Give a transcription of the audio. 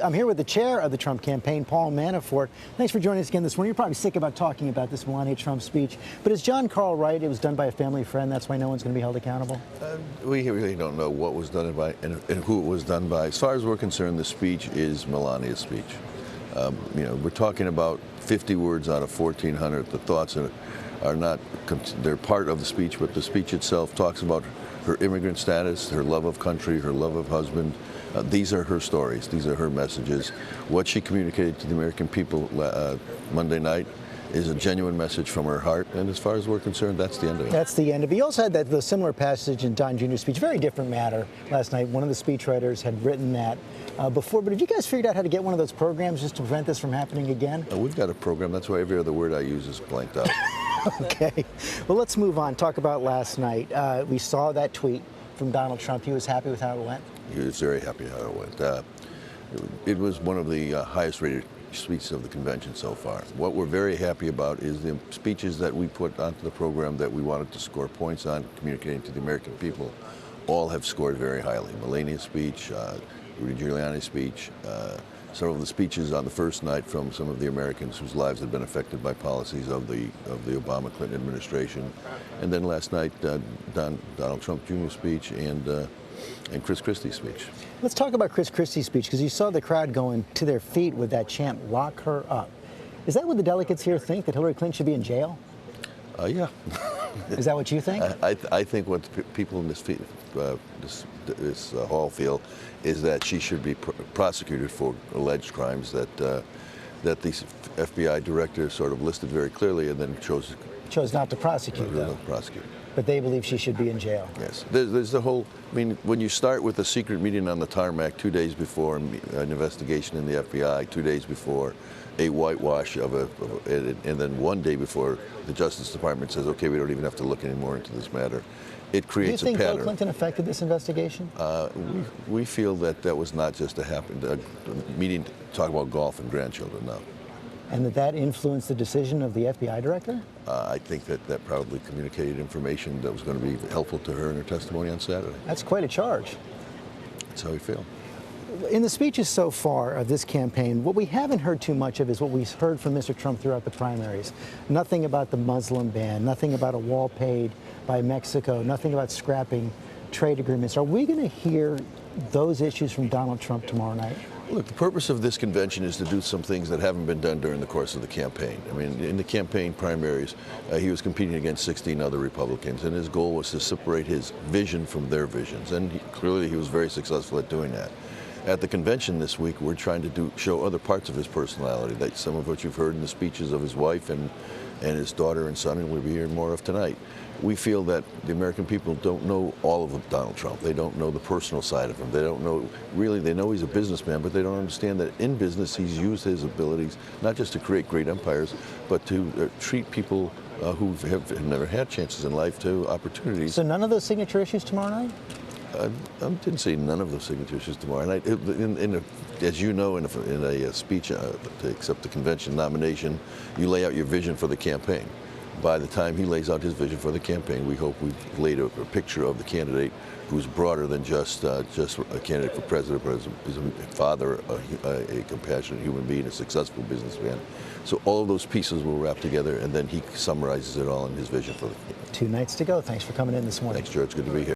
I'm here with the chair of the Trump campaign, Paul Manafort. Thanks for joining us again this morning. You're probably sick about talking about this Melania Trump speech, but is John Carl right? It was done by a family friend. That's why no one's going to be held accountable? We really don't know what was done by and who it was done by. As far as we're concerned, the speech is Melania's speech. We're talking about 50 words out of 1,400. The thoughts are not, they're part of the speech, but the speech itself talks about her immigrant status, her love of country, her love of husband. These are her stories. These are her messages. What she communicated to the American people Monday night is a genuine message from her heart, and as far as we're concerned, that's the end of it. That's the end of it. You also had the similar passage in Don Jr.'s speech, very different matter last night. One of the speechwriters had written that before, but have you guys figured out how to get one of those programs just to prevent this from happening again? We've got a program. That's why every other word I use is blanked out. Okay. Well, let's move on. Talk about last night. We saw that tweet from Donald Trump. He was happy with how it went? He was very happy how it went. It was one of the highest rated speeches of the convention so far. What we're very happy about is the speeches that we put onto the program that we wanted to score points on, communicating to the American people, all have scored very highly. Melania's speech, Rudy Giuliani's speech, several of the speeches on the first night from some of the Americans whose lives had been affected by policies of the Obama-Clinton administration, and then last night Donald Trump Jr.'s speech and Chris Christie's speech. Let's talk about Chris Christie's speech, because you saw the crowd going to their feet with that chant, "Lock her up." Is that what the delegates here think, that Hillary Clinton should be in jail? Yeah. Is that what you think? I think what the people in this hall feel is that she should be prosecuted for alleged crimes that the FBI director sort of listed very clearly and then chose not to prosecute, though. But they believe she should be in jail. Yes. There's the whole, when you start with a secret meeting on the tarmac 2 days before an investigation in the FBI, 2 days before a whitewash and then 1 day before the Justice Department says, okay, we don't even have to look anymore into this matter, it creates a pattern. Do you think Bill Clinton affected this investigation? We feel that was not just a meeting to talk about golf and grandchildren, no. And that influenced the decision of the FBI director? I think that probably communicated information that was going to be helpful to her in her testimony on Saturday. That's quite a charge. That's how we feel. In the speeches so far of this campaign, what we haven't heard too much of is what we heard from Mr. Trump throughout the primaries. Nothing about the Muslim ban, nothing about a wall paid by Mexico, nothing about scrapping trade agreements. Are we going to hear those issues from Donald Trump tomorrow night? Look, the purpose of this convention is to do some things that haven't been done during the course of the campaign. In the campaign primaries, he was competing against 16 other Republicans, and his goal was to separate his vision from their visions, and clearly he was very successful at doing that. At the convention this week, we're trying to show other parts of his personality, that some of which you've heard in the speeches of his wife and his daughter and son, and we'll be hearing more of tonight. We feel that the American people don't know all of Donald Trump. They don't know the personal side of him. They don't know, really, they know he's a businessman, but they don't understand that in business he's used his abilities not just to create great empires, but to treat people who have never had chances in life to opportunities. So none of those signature issues tomorrow night? I didn't say none of the signature issues tomorrow night. As you know, in a speech to accept the convention nomination, you lay out your vision for the campaign. By the time he lays out his vision for the campaign, we hope we've laid a picture of the candidate who's broader than just a candidate for president, but is a father, a compassionate human being, a successful businessman. So all of those pieces will wrap together, and then he summarizes it all in his vision for the campaign. 2 nights to go. Thanks for coming in this morning. Thanks, George. Good to be here.